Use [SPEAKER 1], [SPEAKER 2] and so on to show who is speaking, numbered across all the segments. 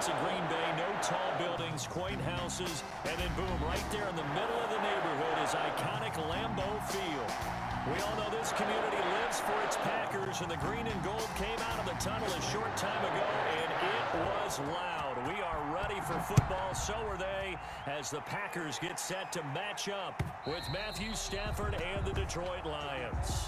[SPEAKER 1] It's in Green Bay, no tall buildings, quaint houses, and then boom, right there in the middle of the neighborhood is iconic Lambeau Field. We all know this community lives for its Packers, and the green and gold came out of the tunnel a short time ago, and it was loud. We are ready for football, so are they, as the Packers get set to match up with Matthew Stafford and the Detroit Lions.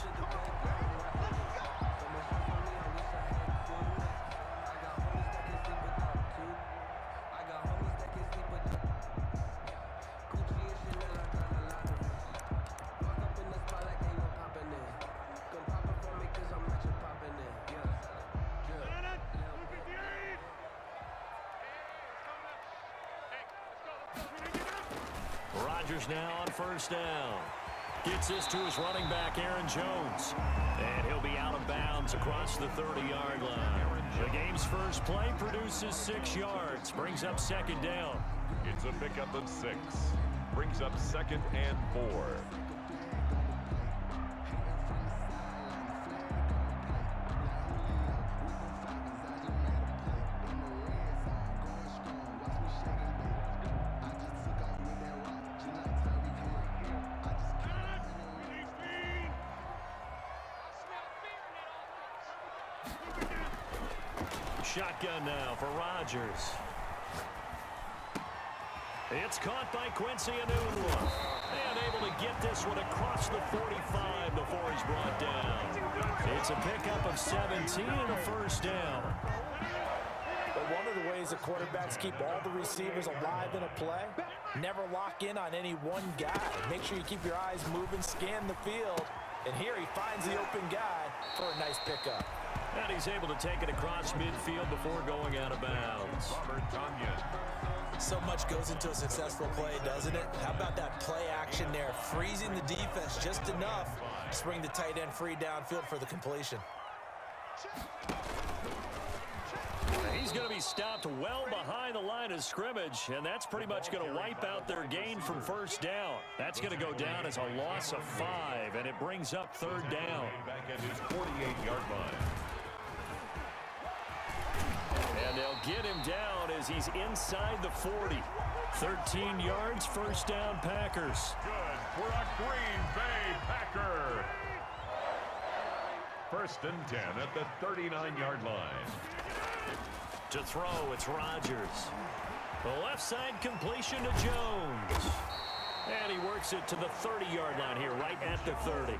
[SPEAKER 1] Rodgers now on first down. Gets this to his running back, Aaron Jones. And he'll be out of bounds across the 30-yard line. The game's first play produces 6 yards. Brings up second down.
[SPEAKER 2] It's a pickup of 6. Brings up 2nd and 4.
[SPEAKER 1] Shotgun now for Rodgers. It's caught by Quincy Enunwa. And able to get this one across the 45 before he's brought down. It's a pickup of 17 and a first down.
[SPEAKER 3] But one of the ways that quarterbacks keep all the receivers alive in a play, never lock in on any one guy. Make sure you keep your eyes moving, scan the field. And here he finds the open guy for a nice pickup.
[SPEAKER 1] And he's able to take it across midfield before going out of bounds.
[SPEAKER 3] So much goes into a successful play, doesn't it? How about that play action there? Freezing the defense just enough to bring the tight end free downfield for the completion.
[SPEAKER 1] He's going to be stopped well behind the line of scrimmage, and that's pretty much going to wipe out their gain from first down. That's going to go down as a loss of 5, and it brings up third down.
[SPEAKER 2] Back at his 48-yard line.
[SPEAKER 1] And they'll get him down as he's inside the 40. 13 yards, first down, Packers.
[SPEAKER 2] Good for a Green Bay Packer. 1st and 10 at the 39-yard line.
[SPEAKER 1] To throw, it's Rodgers. The left side completion to Jones. And he works it to the 30-yard line here, right at the 30.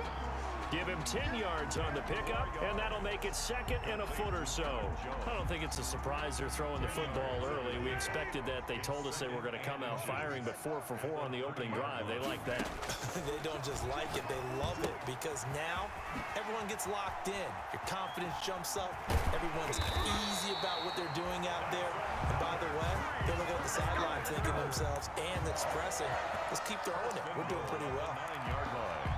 [SPEAKER 1] Give him 10 yards on the pickup, and that'll make it 2nd and a foot or so. I don't think it's a surprise they're throwing the football early. We expected that. They told us they were going to come out firing, but 4 for 4 on the opening drive. They like that.
[SPEAKER 3] They don't just like it, they love it, because now everyone gets locked in. Your confidence jumps up. Everyone's easy about what they're doing out there. And by the way, they're looking at the sidelines thinking to themselves and expressing, let's keep throwing it. We're doing pretty well.
[SPEAKER 2] 9-yard line.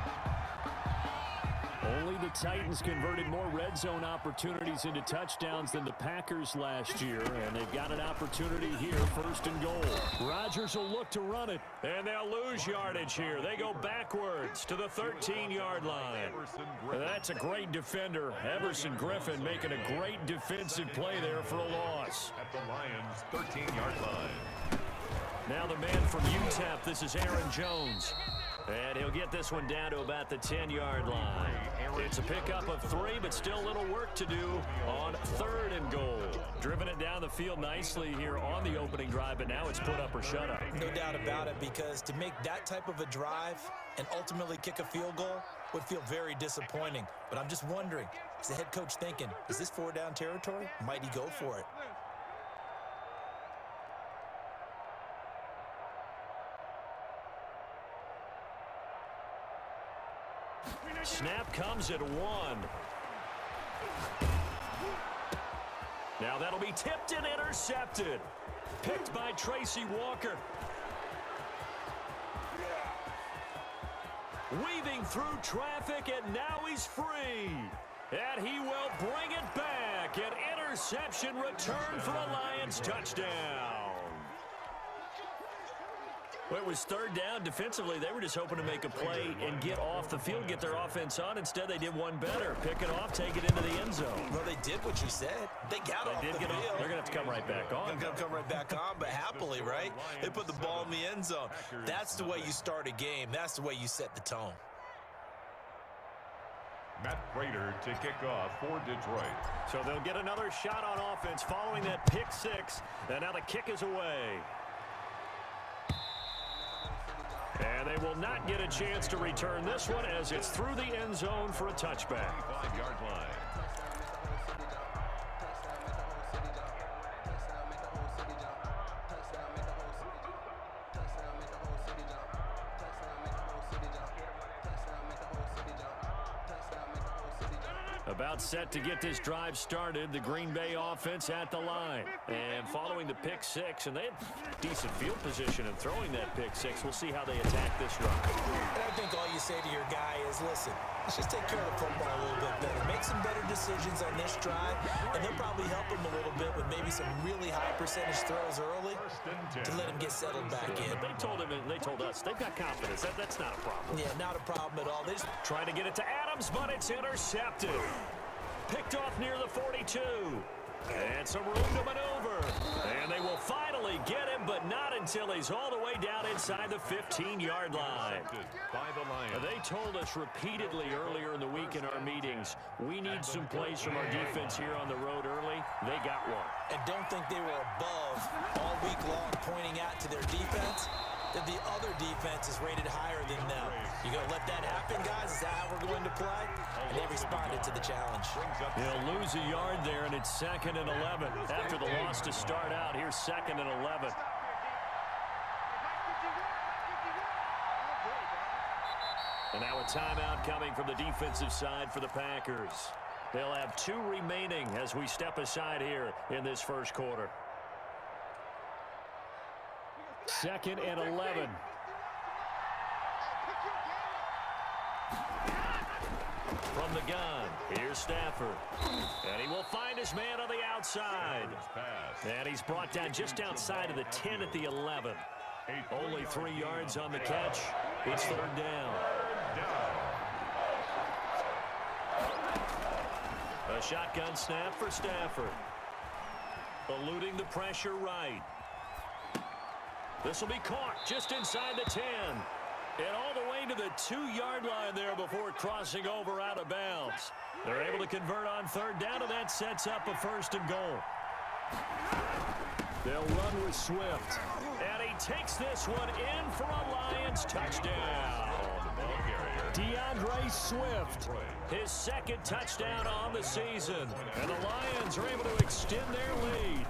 [SPEAKER 1] Only the Titans converted more red zone opportunities into touchdowns than the Packers last year, and they've got an opportunity here, 1st and goal. Rodgers will look to run it, and they'll lose yardage here. They go backwards to the 13-yard line. That's a great defender. Everson Griffin making a great defensive play there for a loss.
[SPEAKER 2] At the Lions' 13-yard line.
[SPEAKER 1] Now the man from UTEP, this is Aaron Jones. And he'll get this one down to about the 10-yard line. It's a pickup of 3, but still a little work to do on 3rd and goal. Driven it down the field nicely here on the opening drive, but now it's put up or shut up.
[SPEAKER 3] No doubt about it, because to make that type of a drive and ultimately kick a field goal would feel very disappointing. But I'm just wondering, is the head coach thinking, is this 4-down territory? Might he go for it?
[SPEAKER 1] Snap comes at 1. Now that'll be tipped and intercepted. Picked by Tracy Walker. Weaving through traffic, and now he's free. And he will bring it back. An interception return for a Lions touchdown. Well, it was third down. Defensively, they were just hoping to make a play and get off the field, get their offense on. Instead, they did one better. Pick it off, take it into the end zone.
[SPEAKER 3] Well, they did what you said. They got off the field.
[SPEAKER 1] They're going to have to come right back on.
[SPEAKER 3] They're going to come right back on, but happily, right? They put the ball in the end zone. That's the way you start a game. That's the way you set the tone.
[SPEAKER 2] Matt Prater to kick off for Detroit.
[SPEAKER 1] So they'll get another shot on offense following that pick six. And now the kick is away. And they will not get a chance to return this one as it's through the end zone for a touchback.
[SPEAKER 2] 5-yard line.
[SPEAKER 1] About set to get this drive started, the Green Bay offense at the line. And following the pick six, and they had decent field position in throwing that pick six. We'll see how they attack this drive.
[SPEAKER 3] And I think all you say to your guy is, listen, let's just take care of the football a little bit better. Make some better decisions on this drive, and they'll probably help him a little bit with maybe some really high percentage throws early to let him get settled back in.
[SPEAKER 1] But they told him, and they told us, they've got confidence. That's not a problem.
[SPEAKER 3] Yeah, not a problem at all. They just
[SPEAKER 1] trying to get it to Adams, but it's intercepted. Picked off near the 42. And some room to maneuver. And they will finally get him, but not until he's all the way down inside the 15-yard line.
[SPEAKER 2] By the Lions.
[SPEAKER 1] They told us repeatedly earlier in the week in our meetings, we need some plays from our defense here on the road early. They got one.
[SPEAKER 3] And don't think they were above all week long pointing out to their defense that the other defense is rated higher than them. You going to let that happen, guys? Is that how we're going to play? And they responded to the challenge.
[SPEAKER 1] They'll lose a yard there, and it's 2nd and 11. After the loss to start out, here's 2nd and 11. And now a timeout coming from the defensive side for the Packers. They'll have 2 remaining as we step aside here in this first quarter. 2nd and 11. From the gun, here's Stafford. And he will find his man on the outside. And he's brought down just outside of the 10 at the 11. Only 3 yards on the catch. It's 3rd down. A shotgun snap for Stafford. Eluding the pressure right. This will be caught just inside the 10. And all the way to the 2-yard line there before crossing over out of bounds. They're able to convert on 3rd down, and that sets up a 1st and goal. They'll run with Swift. And he takes this one in for a Lions touchdown. DeAndre Swift, his 2nd touchdown on the season. And the Lions are able to extend their lead.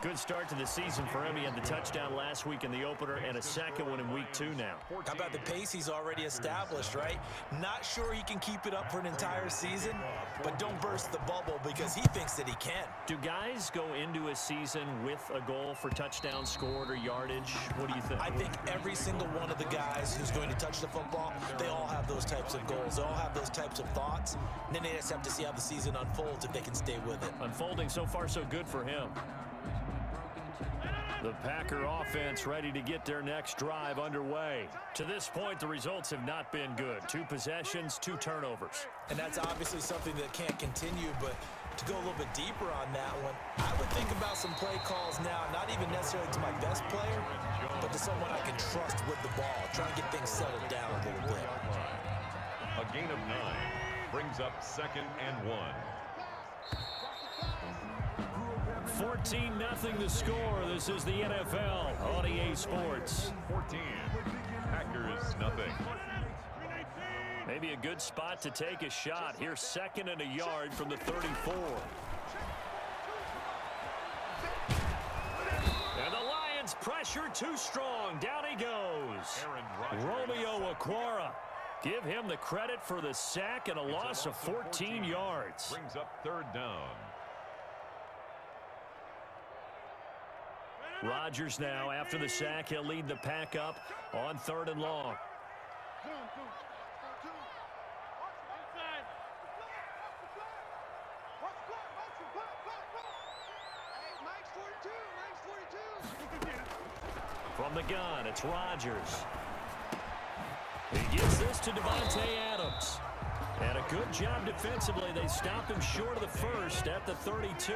[SPEAKER 1] Good start to the season for him. He had the touchdown last week in the opener and a 2nd one in week 2 now.
[SPEAKER 3] How about the pace he's already established, right? Not sure he can keep it up for an entire season, but don't burst the bubble because he thinks that he can.
[SPEAKER 1] Do guys go into a season with a goal for touchdown scored or yardage? What do you think?
[SPEAKER 3] I think every single one of the guys who's going to touch the football, they all have those types of goals. They all have those types of thoughts. And then they just have to see how the season unfolds if they can stay with it.
[SPEAKER 1] Unfolding so far so good for him. The Packer offense ready to get their next drive underway. To this point, the results have not been good. 2 possessions, 2 turnovers.
[SPEAKER 3] And that's obviously something that can't continue, but to go a little bit deeper on that one, I would think about some play calls now, not even necessarily to my best player, but to someone I can trust with the ball, try and get things settled down a little bit.
[SPEAKER 2] A gain of 9 brings up 2nd and 1.
[SPEAKER 1] 14-0 the score. This is the NFL on EA Sports.
[SPEAKER 2] 14. Packers nothing.
[SPEAKER 1] Maybe a good spot to take a shot. Here's 2nd and a yard from the 34. And the Lions pressure too strong. Down he goes. Romeo Okwara. Give him the credit for the sack and a loss of 14 yards.
[SPEAKER 2] Brings up 3rd down.
[SPEAKER 1] Rodgers now, after the sack, he'll lead the pack up on 3rd and long. From the gun, it's Rodgers. He gives this to Devontae Adams. And a good job defensively. They stop him short of the first at the 32.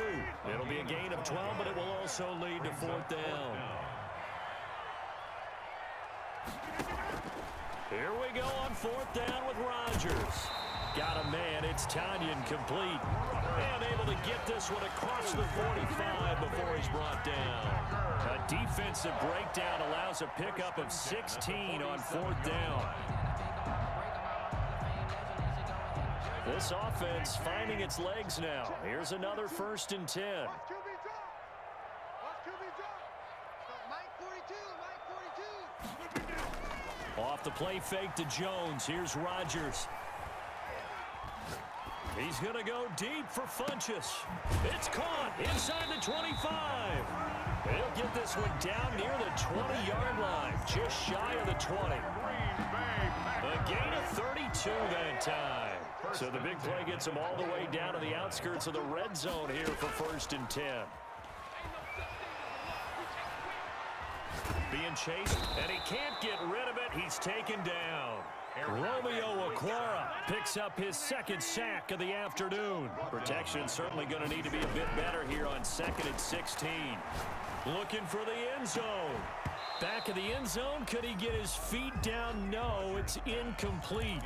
[SPEAKER 1] It'll be a gain of 12, but it will also lead to 4th down. Here we go on 4th down with Rodgers. Got a man. It's Tanyan complete. And able to get this one across the 45 before he's brought down. A defensive breakdown allows a pickup of 16 on 4th down. This offense finding its legs now. Here's another 1st and 10. Off the play fake to Jones. Here's Rodgers. He's going to go deep for Funchess. It's caught inside the 25. He'll get this one down near the 20-yard line, just shy of the 20. A gain of 32 that time. So the big play gets him all the way down to the outskirts of the red zone here for 1st and 10. Being chased, and he can't get rid of it. He's taken down. Romeo Okwara picks up his 2nd sack of the afternoon. Protection certainly going to need to be a bit better here on 2nd and 16. Looking for the end zone. Back of the end zone. Could he get his feet down? No, it's incomplete.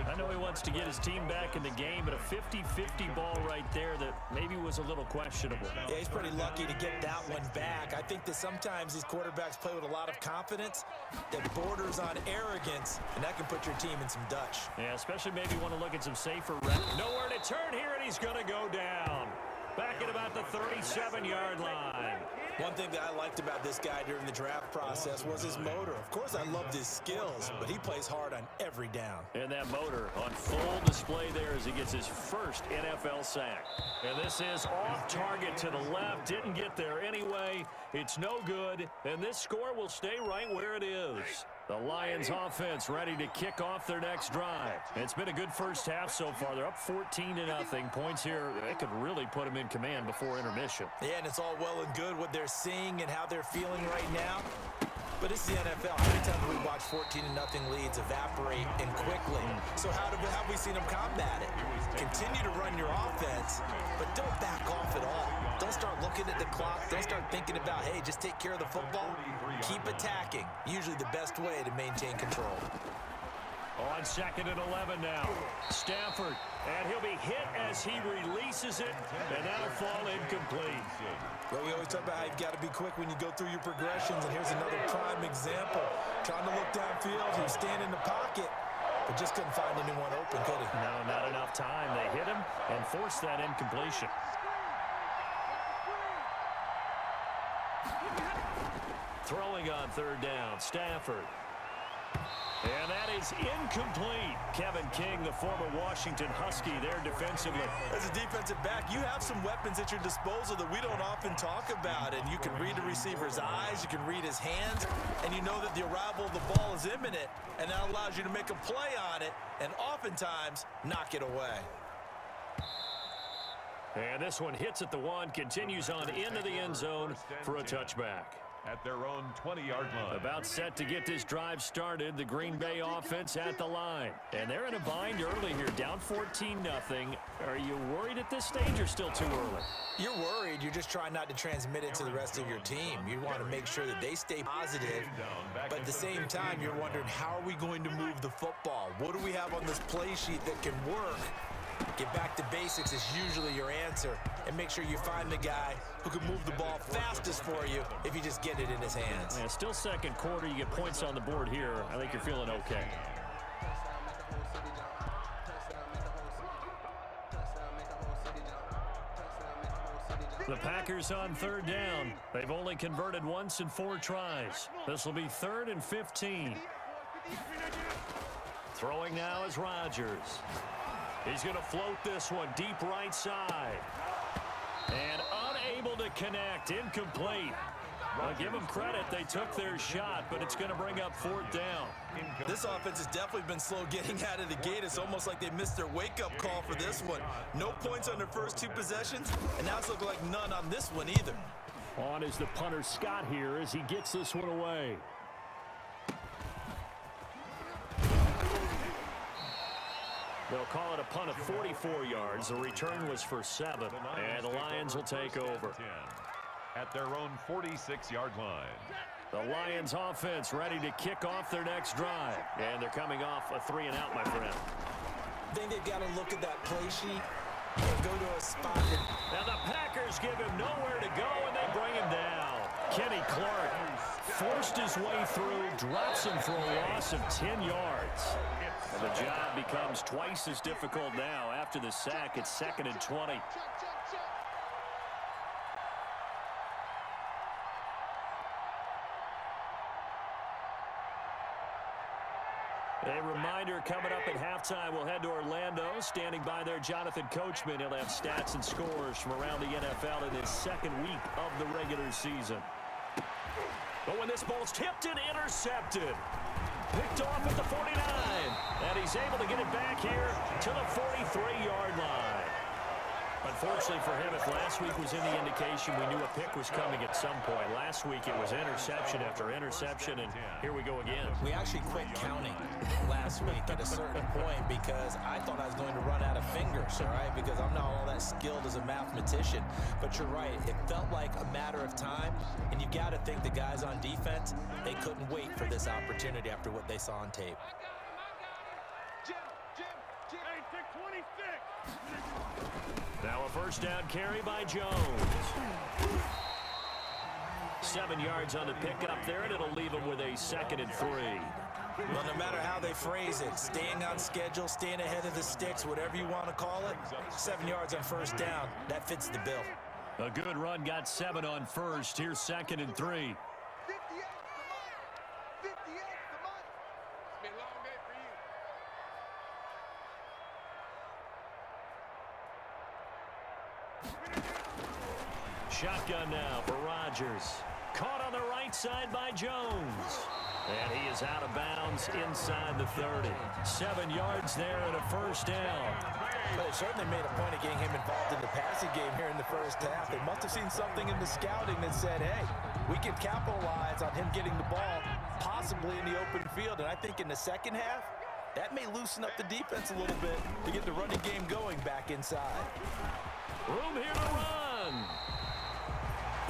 [SPEAKER 1] I know he wants to get his team back in the game, but a 50-50 ball right there that maybe was a little questionable.
[SPEAKER 3] Yeah, he's pretty lucky to get that one back. I think that sometimes these quarterbacks play with a lot of confidence that borders on arrogance, and that can put your team in some Dutch.
[SPEAKER 1] Yeah, especially maybe want to look at some safer reps. Nowhere to turn here, and he's going to go down. Back at about the 37-yard line.
[SPEAKER 3] One thing that I liked about this guy during the draft process was his motor. Of course, I loved his skills, but he plays hard on every down.
[SPEAKER 1] And that motor on full display there as he gets his first NFL sack. And this is off target to the left. Didn't get there anyway. It's no good. And this score will stay right where it is. The Lions offense ready to kick off their next drive. It's been a good first half so far. They're up 14-0. Points here, they could really put them in command before intermission.
[SPEAKER 3] Yeah, and it's all well and good what they're seeing and how they're feeling right now. But it's the NFL. How many times have we watched 14-0 leads evaporate and quickly? So how have we seen them combat it? Continue to run your offense, but don't back off at all. Don't start looking at the clock. Don't start thinking about, hey, just take care of the football. Keep attacking. Usually the best way to maintain control.
[SPEAKER 1] On 2nd and 11 now. Stafford, and he'll be hit as he releases it, and that'll fall incomplete.
[SPEAKER 3] Well, we always talk about how you've got to be quick when you go through your progressions, and here's another prime example. Trying to look downfield, he was standing in the pocket, but just couldn't find anyone open, could he?
[SPEAKER 1] No, not enough time. They hit him and forced that incompletion. Throwing on 3rd down, Stafford. And that is incomplete. Kevin King, the former Washington Husky, there defensively.
[SPEAKER 3] As a defensive back, you have some weapons at your disposal that we don't often talk about. And you can read the receiver's eyes, you can read his hands, and you know that the arrival of the ball is imminent, and that allows you to make a play on it and oftentimes knock it away.
[SPEAKER 1] And this one hits at the 1, continues on into the end zone for a touchback.
[SPEAKER 2] At their own 20-yard line.
[SPEAKER 1] About set to get this drive started. The Green Bay offense at the line. And they're in a bind early here, down 14-0. Are you worried at this stage or still too early?
[SPEAKER 3] You're worried. You're just trying not to transmit it to the rest of your team. You want to make sure that they stay positive. But at the same time, you're wondering, how are we going to move the football? What do we have on this play sheet that can work? Get back to basics is usually your answer. And make sure you find the guy who can move the ball fastest for you if you just get it in his hands.
[SPEAKER 1] Yeah, still 2nd quarter. You get points on the board here. I think you're feeling okay. The Packers on 3rd down. They've only converted once in 4 tries. This will be 3rd and 15. Throwing now is Rodgers. He's going to float this one deep right side. And unable to connect. Incomplete. I'll give them credit. They took their shot, but it's going to bring up 4th down.
[SPEAKER 3] This offense has definitely been slow getting out of the gate. It's almost like they missed their wake-up call for this one. No points on their first 2 possessions, and now it's looking like none on this one either.
[SPEAKER 1] On is the punter Scott here as he gets this one away. They'll call it a punt of 44 yards. The return was for 7, and the Lions will take over.
[SPEAKER 2] At their own 46-yard line.
[SPEAKER 1] The Lions offense ready to kick off their next drive. And they're coming off a 3-and-out, my friend.
[SPEAKER 3] I think they've got to look at that play sheet and go to a spot.
[SPEAKER 1] Now the Packers give him nowhere to go, and they bring him down. Kenny Clark forced his way through, drops him for a loss of 10 yards. And the job becomes twice as difficult now after the sack. It's 2nd and 20. A reminder coming up at halftime, we'll head to Orlando. Standing by there, Jonathan Coachman. He'll have stats and scores from around the NFL in his 2nd week of the regular season. But when this ball's tipped and intercepted, picked off at the 49, and he's able to get it back here to the 43-yard line. Unfortunately for him, if last week was any indication, we knew a pick was coming at some point. Last week it was interception after interception, and here we go again.
[SPEAKER 3] We actually quit counting last week at a certain point because I thought I was going to run out of fingers, all right, because I'm not all that skilled as a mathematician. But you're right, it felt like a matter of time, and you got to think the guys on defense, they couldn't wait for this opportunity after what they saw on tape.
[SPEAKER 1] Now a first down carry by Jones. 7 yards on the pickup there, and it'll leave him with a 2nd and 3.
[SPEAKER 3] Well, no matter how they phrase it, staying on schedule, staying ahead of the sticks, whatever you want to call it, 7 yards on first down, that fits the bill.
[SPEAKER 1] A good run, got 7 on first. Here's 2nd and 3. Shotgun now for Rodgers. Caught on the right side by Jones. And he is out of bounds inside the 30. 7 yards there and a first down.
[SPEAKER 3] But they certainly made a point of getting him involved in the passing game here in the first half. They must have seen something in the scouting that said, hey, we can capitalize on him getting the ball possibly in the open field. And I think in the second half, that may loosen up the defense a little bit to get the running game going back inside.
[SPEAKER 1] Room here to run.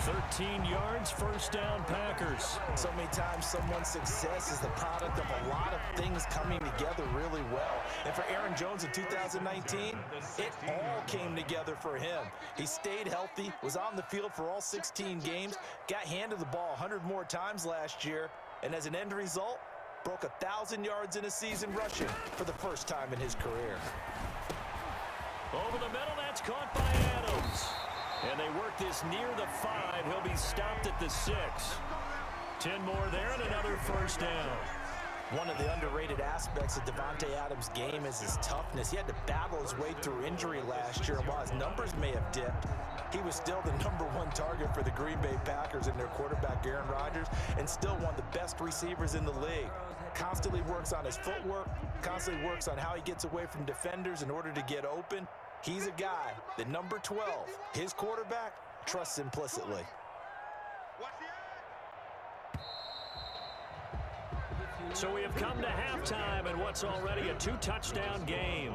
[SPEAKER 1] 13 yards, first down, Packers.
[SPEAKER 3] So many times someone's success is the product of a lot of things coming together really well. And for Aaron Jones in 2019, it all came together for him. He stayed healthy, was on the field for all 16 games, got handed the ball 100 more times last year, and as an end result, broke 1,000 yards in a season rushing for the first time in his career.
[SPEAKER 1] Over the middle, that's caught by Adams. And they work this near the 5. He'll be stopped at the 6. 10 more there and another first down.
[SPEAKER 3] One of the underrated aspects of Davante Adams' game is his toughness. He had to battle his way through injury last year, and while his numbers may have dipped, he was still the #1 target for the Green Bay Packers and their quarterback, Aaron Rodgers, and still one of the best receivers in the league. Constantly works on his footwork, constantly works on how he gets away from defenders in order to get open. He's a guy that number 12, his quarterback, trusts implicitly.
[SPEAKER 1] So we have come to halftime in what's already a 2-touchdown game.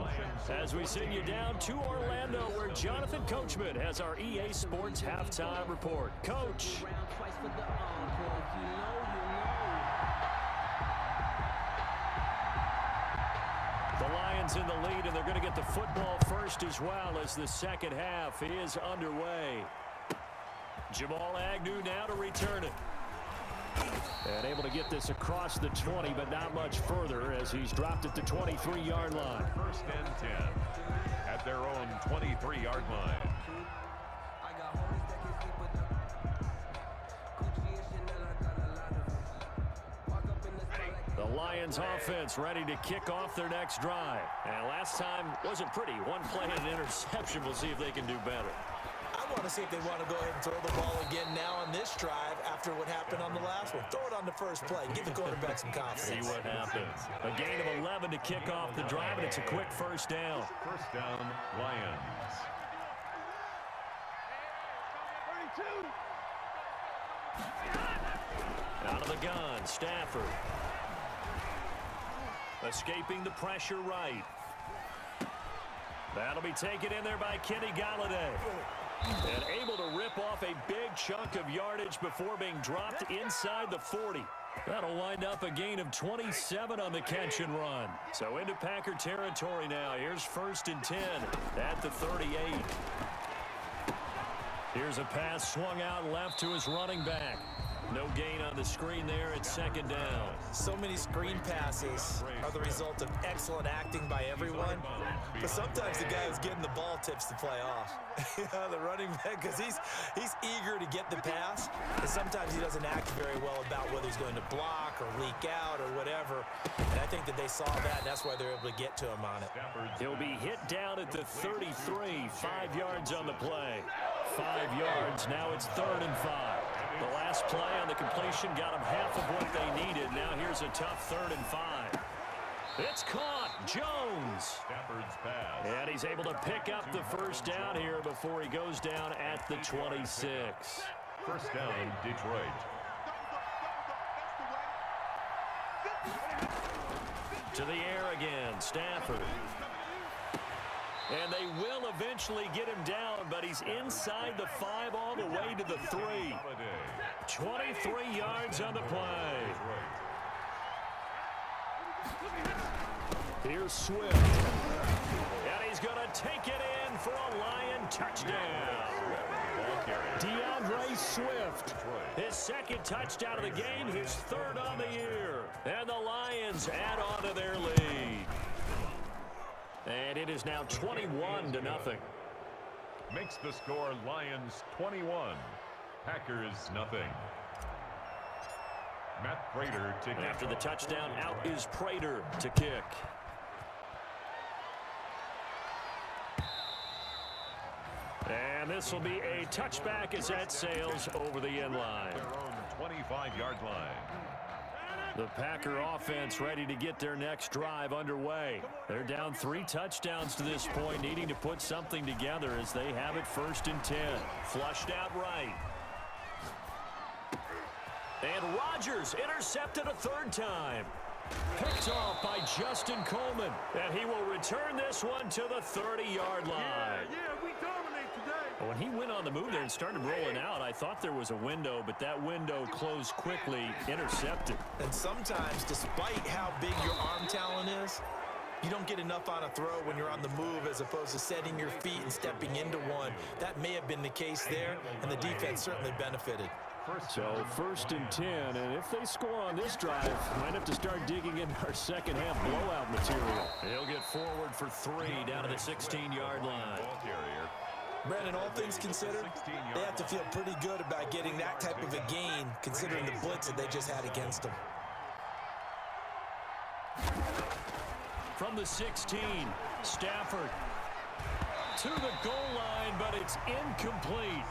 [SPEAKER 1] As we send you down to Orlando, where Jonathan Coachman has our EA Sports halftime report. Coach. The Lions in the lead, and they're going to get the football first as well as the second half is underway. Jamal Agnew now to return it. And able to get this across the 20, but not much further as he's dropped at the 23-yard line.
[SPEAKER 2] First and 10 at their own 23-yard line.
[SPEAKER 1] The Lions offense ready to kick off their next drive. And last time wasn't pretty. One play and an interception. We'll see if they can do better.
[SPEAKER 3] I want to see if they want to go ahead and throw the ball again now on this drive after what happened on the last one. Throw it on the first play. Give the quarterback some confidence.
[SPEAKER 1] See what happens. A gain of 11 to kick off the drive, and it's a quick first down.
[SPEAKER 2] First down, Lions.
[SPEAKER 1] Out of the gun, Stafford. Escaping the pressure right. That'll be taken in there by Kenny Galladay. And able to rip off a big chunk of yardage before being dropped inside the 40. That'll wind up a gain of 27 on the catch and run. So into Packer territory now. Here's 1st and 10 at the 38. Here's a pass swung out left to his running back. No gain on the screen there at 2nd down.
[SPEAKER 3] So many screen passes are the result of excellent acting by everyone. But sometimes the guy who's getting the ball tips the play off. The running back, because he's eager to get the pass. And sometimes he doesn't act very well about whether he's going to block or leak out or whatever. And I think that they saw that, and that's why they're able to get to him on it.
[SPEAKER 1] He'll be hit down at the 33. 5 yards on the play. 5 yards. Now it's 3rd and 5. The last play on the completion got them half of what they needed. Now here's a tough 3rd and 5. It's caught. Jones. And he's able to pick up the 1st down here before he goes down at the 26.
[SPEAKER 2] 1st down, Detroit.
[SPEAKER 1] To the air again, Stafford. And they will eventually get him down, but he's inside the 5 all the way to the 3. 23 yards on the play. Here's Swift. And he's going to take it in for a Lion touchdown. DeAndre Swift. His 2nd touchdown of the game, his 3rd on the year. And the Lions add on to their lead. And it is now 21-0.
[SPEAKER 2] Makes the score Lions 21, Packers nothing. Matt Prater to kick.
[SPEAKER 1] After the touchdown, out is Prater to kick. And this will be a touchback as that sails over the end line.
[SPEAKER 2] Their own 25-yard line.
[SPEAKER 1] The Packer offense ready to get their next drive underway. They're down 3 touchdowns to this point, needing to put something together as they have it 1st and 10. Flushed out right. And Rodgers intercepted a 3rd time. Picked off by Justin Coleman. And he will return this one to the 30-yard line.
[SPEAKER 4] Yeah, we dominate today.
[SPEAKER 1] When he went on the move there and started rolling out, I thought there was a window, but that window closed quickly, intercepted.
[SPEAKER 3] And sometimes, despite how big your arm talent is, you don't get enough on a throw when you're on the move as opposed to setting your feet and stepping into one. That may have been the case there, and the defense certainly benefited.
[SPEAKER 1] So 1st and 10, and if they score on this drive, might have to start digging into our second half blowout material. He'll get forward for 3 down to the 16-yard line.
[SPEAKER 3] Brandon, all things considered, they have to feel pretty good about getting that type of a gain, considering the blitz that they just had against them.
[SPEAKER 1] From the 16, Stafford to the goal line, but it's incomplete.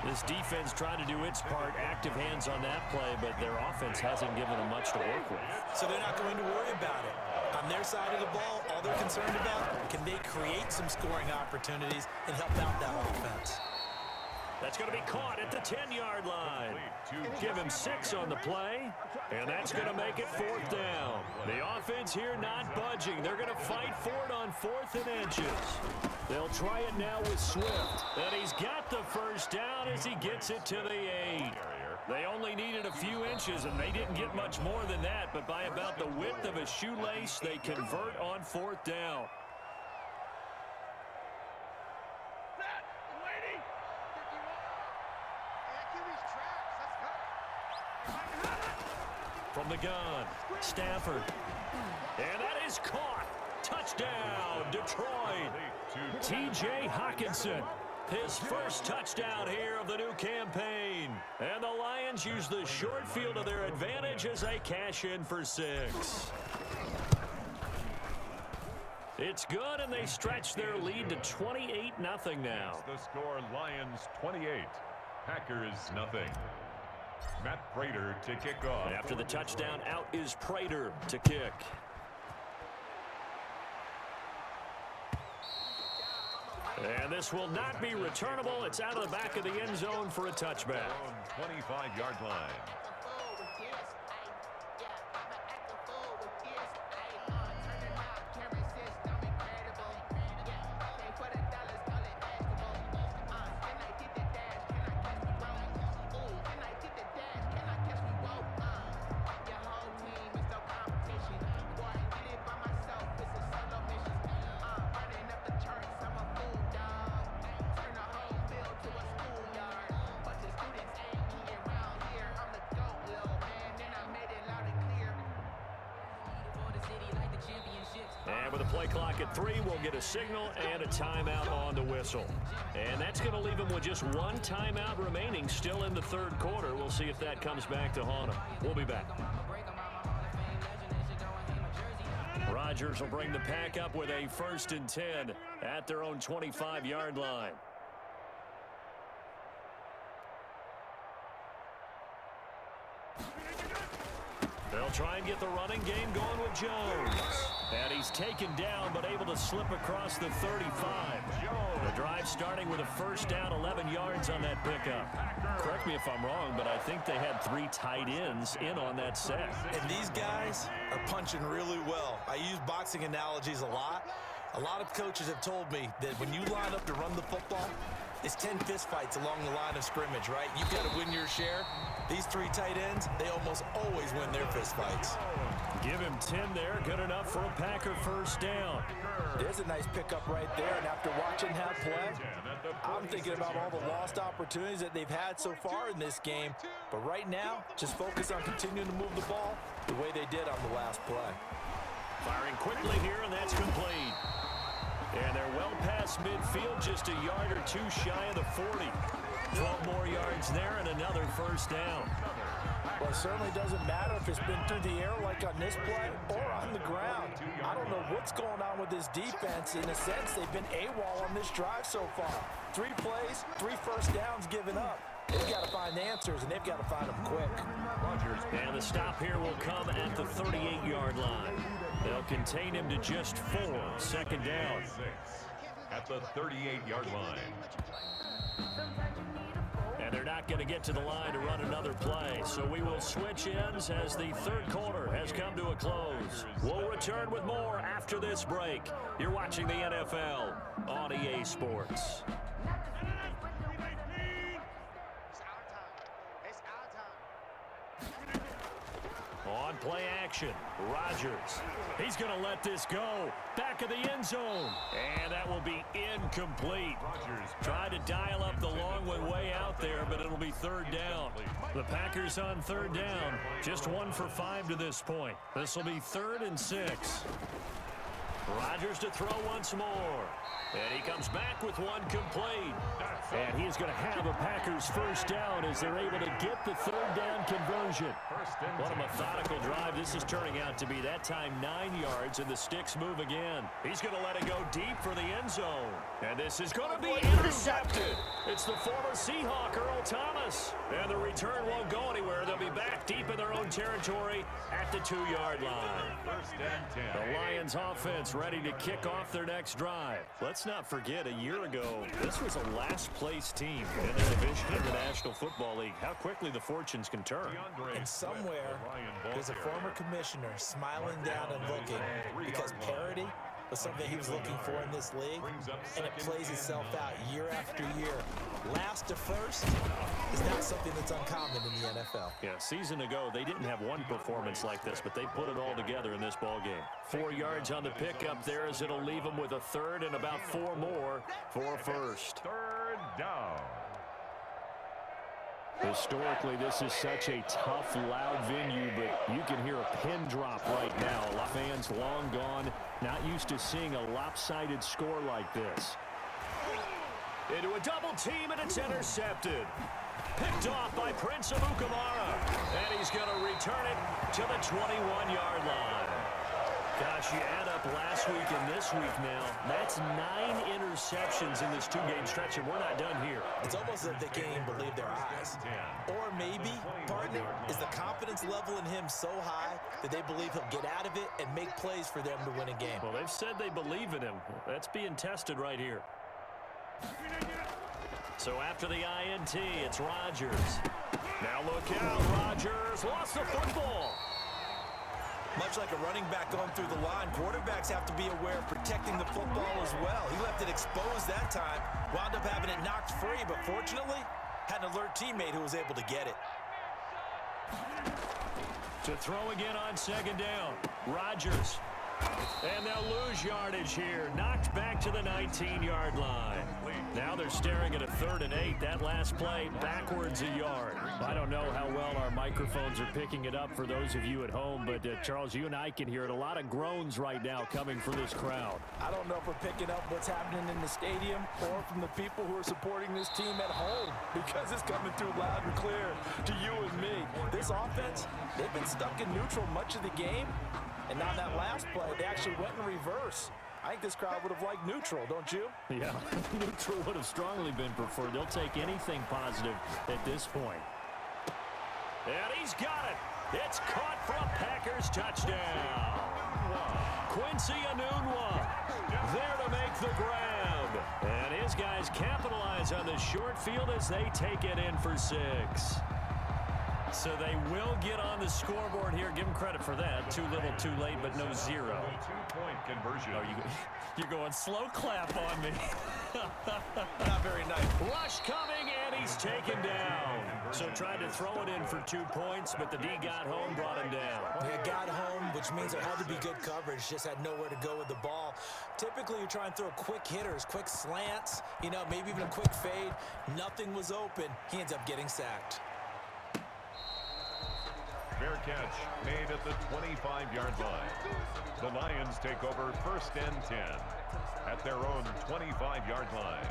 [SPEAKER 1] This defense trying to do its part, active hands on that play, but their offense hasn't given them much to work with.
[SPEAKER 3] So they're not going to worry about it. On their side of the ball, all they're concerned about, can they create some scoring opportunities and help out that offense?
[SPEAKER 1] That's going to be caught at the 10-yard line. Give him 6 on the play, and that's going to make it 4th down. The offense here not budging. They're going to fight for it on 4th and inches. They'll try it now with Swift. And he's got the 1st down as he gets it to the 8. They only needed a few inches, and they didn't get much more than that, but by about the width of a shoelace, they convert on 4th down. From the gun, Stafford. And that is caught. Touchdown, Detroit. T.J. Hockenson, his first touchdown here of the new campaign. And the Lions use the short field to their advantage as they cash in for 6. It's good, and they stretch their lead to 28-0 now.
[SPEAKER 2] The score, Lions 28, Packers nothing. Matt Prater to kick off.
[SPEAKER 1] After the touchdown, out is Prater to kick. And this will not be returnable. It's out of the back of the end zone for a touchback.
[SPEAKER 2] 25-yard line.
[SPEAKER 1] And with a play clock at 3, we'll get a signal and a timeout on the whistle. And that's going to leave them with just one timeout remaining still in the third quarter. We'll see if that comes back to haunt them. We'll be back. Rodgers will bring the pack up with a 1st and 10 at their own 25-yard line. They'll try and get the running game going with Jones. And he's taken down but able to slip across the 35. The drive starting with a 1st down, 11 yards on that pickup. Correct me if I'm wrong, but I think they had 3 tight ends in on that set.
[SPEAKER 3] And these guys are punching really well. I use boxing analogies a lot. A lot of coaches have told me that when you line up to run the football, it's 10 fistfights along the line of scrimmage, right? You've got to win your share. These 3 tight ends, they almost always win their fistfights.
[SPEAKER 1] Give him 10 there. Good enough for a Packer 1st down.
[SPEAKER 3] There's a nice pickup right there. And after watching that play, I'm thinking about all the lost opportunities that they've had so far in this game. But right now, just focus on continuing to move the ball the way they did on the last play.
[SPEAKER 1] Firing quickly here, and that's complete. And they're well past midfield, just a yard or 2 shy of the 40. 12 more yards there and another 1st down.
[SPEAKER 3] Well, it certainly doesn't matter if it's been through the air like on this play or on the ground. I don't know what's going on with this defense. In a sense, they've been AWOL on this drive so far. 3 plays, 3 1st downs given up. They've got to find answers, and they've got to find them quick.
[SPEAKER 1] And the stop here will come at the 38-yard line. They'll contain him to just 4. 2nd down.
[SPEAKER 2] At the 38-yard line.
[SPEAKER 1] And they're not going to get to the line to run another play. So we will switch ends as the third quarter has come to a close. We'll return with more after this break. You're watching the NFL on EA Sports. On play action, Rodgers. He's going to let this go. Back of the end zone. And that will be incomplete. Tried to dial up the long one way out there, but it'll be 3rd down. The Packers on 3rd down. Just 1 for 5 to this point. This will be 3rd and 6. Rodgers to throw once more. And he comes back with 1 complete. And he's going to have a Packers 1st down as they're able to get the 3rd down conversion. What a methodical drive this is turning out to be. That time 9 yards, and the sticks move again. He's going to let it go deep for the end zone. And this is going to be intercepted. It's the former Seahawk, Earl Thomas. And the return won't go anywhere. They'll be back deep in their own territory at the 2-yard line.
[SPEAKER 2] 1st and 10.
[SPEAKER 1] The Lions offense ready to kick off their next drive. Let's not forget, a year ago, this was a last-place team in the division of the National Football League. How quickly the fortunes can turn.
[SPEAKER 3] And somewhere, there's a former commissioner smiling down and looking because parity was something he was looking for in this league, and it plays itself out year after year. Last to first is not something that's uncommon in the NFL.
[SPEAKER 1] Yeah, a season ago, they didn't have one performance like this, but they put it all together in this ball game. 4 yards on the pickup there as it'll leave them with a 3rd and about 4 more for a 1st.
[SPEAKER 2] 3rd down.
[SPEAKER 1] Historically, this is such a tough, loud venue, but you can hear a pin drop right now. A lot of fans long gone, not used to seeing a lopsided score like this. Into a double team, and it's intercepted. Picked off by Prince Amukamara, and he's going to return it to the 21-yard line. Gosh, you add up last week and this week now, that's 9 interceptions in this 2-game stretch, and we're not done here.
[SPEAKER 3] It's almost like they can't even believe their eyes. Or maybe, partner, is the confidence level in him so high that they believe he'll get out of it and make plays for them to win a game.
[SPEAKER 1] Well, they've said they believe in him. That's being tested right here. So after the INT, it's Rodgers. Now look out, Rodgers lost the football.
[SPEAKER 3] Much like a running back going through the line, quarterbacks have to be aware of protecting the football as well. He left it exposed that time, wound up having it knocked free, but fortunately, had an alert teammate who was able to get it.
[SPEAKER 1] To throw again on second down, Rodgers. And they'll lose yardage here. Knocked back to the 19-yard line. Now they're staring at a 3rd and 8. That last play, backwards a yard. I don't know how well our microphones are picking it up for those of you at home, but Charles, you and I can hear it. A lot of groans right now coming from this crowd.
[SPEAKER 3] I don't know if we're picking up what's happening in the stadium or from the people who are supporting this team at home, because it's coming through loud and clear to you and me. This offense, they've been stuck in neutral much of the game. And on that last play, they actually went in reverse. I think this crowd would have liked neutral, don't you?
[SPEAKER 1] Yeah, neutral would have strongly been preferred. They'll take anything positive at this point. And he's got it. It's caught for a Packers touchdown. Quincy Enunwa there to make the grab. And his guys capitalize on the short field as they take it in for 6. So they will get on the scoreboard here. Give them credit for that. Too little, too late, but no 0.
[SPEAKER 2] 2-point conversion.
[SPEAKER 1] Oh, you're going slow clap on me.
[SPEAKER 3] Not very nice.
[SPEAKER 1] Rush coming, and he's taken down. So tried to throw it in for 2 points, but the D got home, brought him down.
[SPEAKER 3] They got home, which means there had to be good coverage. Just had nowhere to go with the ball. Typically, you try and throw quick hitters, quick slants, maybe even a quick fade. Nothing was open. He ends up getting sacked.
[SPEAKER 2] Fair catch made at the 25-yard line. The Lions take over 1st and 10 at their own 25-yard line.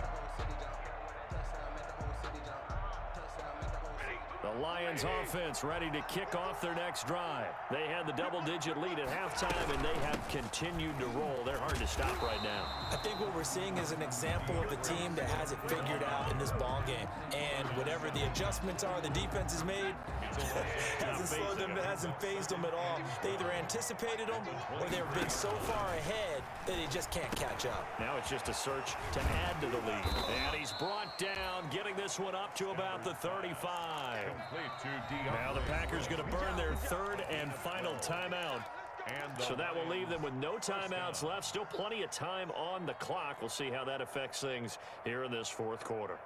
[SPEAKER 1] The Lions offense ready to kick off their next drive. They had the double-digit lead at halftime, and they have continued to roll. They're hard to stop right now.
[SPEAKER 3] I think what we're seeing is an example of a team that has it figured out in this ball game. And whatever the adjustments are the defense has made, hasn't slowed them, hasn't phased them at all. They either anticipated them or they've been so far ahead that they just can't catch up.
[SPEAKER 1] Now it's just a search to add to the lead. And he's brought down, getting this one up to about the 35. Now the Packers going to burn their 3rd and final timeout. So that will leave them with no timeouts left. Still plenty of time on the clock. We'll see how that affects things here in this 4th quarter.